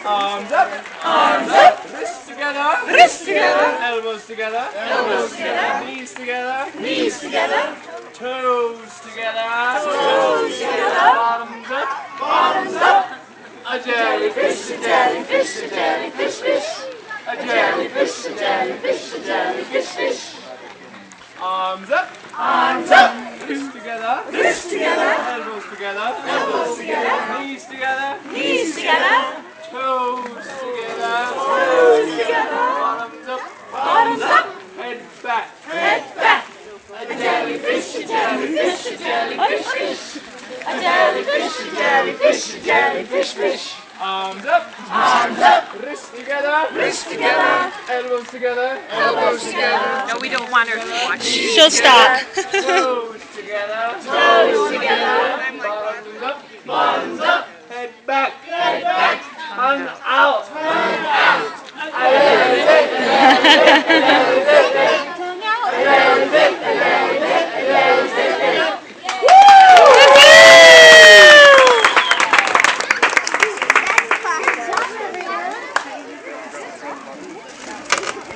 Arms up. Arms up. Wrists together. Wrists together. Elbows together. Elbows together. Knees together. Knees together. Toes together. Toes together. Bottoms up. Bottoms up. A jellyfish, a jellyfish, a jellyfish, fish. A jellyfish, a jellyfish, a jellyfish, fish. Arms up. Arms up. Wrists together. Wrists together. Elbows together. Elbows together. Knees together. Knees together. Toes together. Toes together. Bottoms up. Bottoms up. Head back. Head back. A jellyfish, a jellyfish, a jellyfish, fish. A jellyfish, a jellyfish, a jellyfish, fish. Arms up. Arms up. Wrists together. Wrists together. Elbows together. Elbows together. No, we don't want her to watch. She'll stop. Toes together. Toes together.